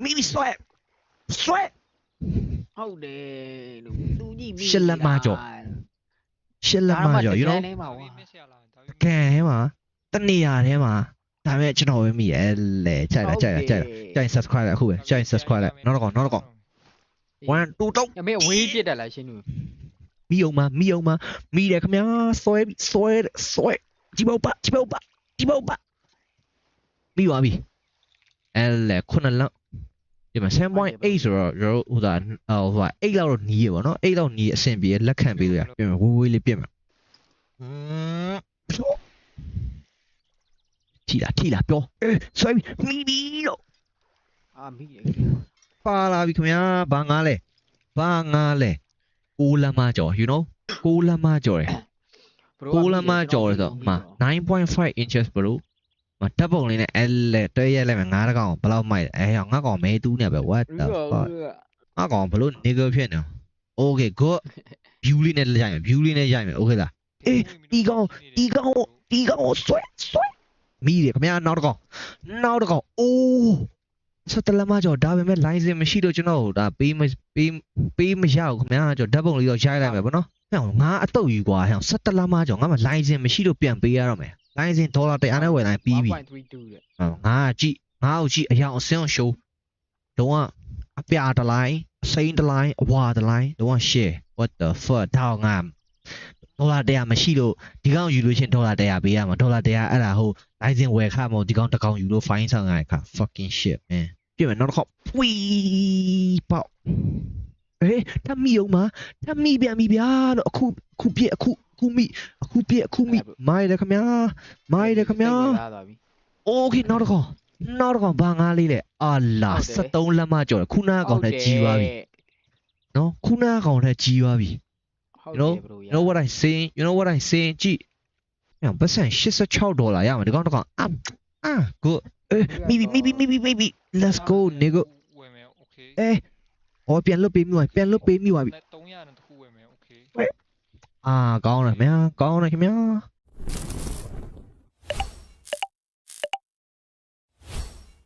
မိဆွဲဟုတ်တယ်လို့သူကြီးမိ ရှစ်လက်မကျော် you know ကန်ထဲမှာတနေရာထဲမှာဒါပေမဲ့ကျွန်တော်ပဲမိရဲလေကြိုက် subscribe လိုက်အခုပဲကြိုက် subscribe လိုက်နောက်တော့1 2 3 အမေဝေးပြစ်တယ်လားရှင်းလို့ မိအောင်မမိတယ်ခင်ဗျာဆွဲជីပေါက်ပါမိပါပြီအဲ့လေခုနလောက်ဒီမှာ 7.8 ဆိုတော့ကျွန်တော်ဟိုဒါ8လောက်တော့နီးရပါတော့8လောက်နီးအဆင်ပြေလက်ခံပေးလို့ရပြင်ဝေးလေးပြင်မှာထီလာပြောဆွဲမိပြီတော့ မိတယ် ပါလာပြီခင်ဗျာဘာငါလဲကိုလမ်းမကျော် you know ကိုလမ်းမကျော်တယ်ကိုလမ်းမကျော်တယ်ဆိုတော့9.5 inches bro မတပ်ပုံလေးနဲ့အဲ့လေတွဲရက်လိုက်မှာငါးတကောင်ဘယ်လောက်မိုက်လဲငါကောင်မဲတူးနေပဲ what the fuck ငါကောင်ဘလို့ nigga ဖြစ်နေ okay good view လေးနဲ့ရိုက်မယ် okay လားဒီကောင်ဆွဲမိတယ်ခင်ဗျာနောက်တကောင်အိုးဆက်တလမကျော်ဒါပေမဲ့ license မရှိတော့ကျွန်တော်ဒါပေးမရဘူးခင်ဗျာကျွန်တော်ဓာတ်ပုံလေးတော့ရိုက်လိုက်မယ်ဗောနော်ငါအတုပ်ယူကွာဆက်တလမကျော်ငါမှ license မရှိတော့ပြန်ပေးရတော့မယ်လိုင်းစင်ဒေါ်လာ100နဲ့ဝယ်လိုက်ပြီးပြီ 1.32 တဲ့ ငါကြည့်အယောင်အစင်းရှိုးတော့အပြာတလိုင်းအစိမ်းတလိုင်းအဝါတလိုင်းတော့ share what the fuck တောင်းငါဒေါ်လာ100မရှိလို့ဒီကောင်ယူလို့ချင်းဒေါ်လာ100ပေးရမှာဒေါ်လာ100အဲ့ဒါဟုတ်လိုင်းစင်ဝယ်ခါမို့ဒီကောင်တစ်ကောင်ယူလို့ fine ဆောင်ရခါ fucking shit man ပြင်မယ်နောက်တစ်ခေါက်ဝီးပေါက်ထပ်မိအောင်မထပ်မိပြန်ပြီဗျာတော့အခုပြည့်အခုမိမိုက်တယ်ခင်ဗျာโอเคနောက်တစ်ခေါက်ဘာငါလေးလဲအာလာ73လက်မကျော်တယ်ခုနကောင်နဲ့ကြီးသွားပြီနော်ခုနကောင်နဲ့ကြီးသွားပြီ you know what I saying ကြည့်ပတ်စံ86ဒေါ်လာရမှာဒီကောင်တစ်ကောင်good maybe let's go nigga ဝယ်မယ် okay ပြန်လွတ်ပေးမိပါပြီ300နဲ့တစ်ခုဝယ်မယ် okay ကောင်းတယ်ခင်ဗျာ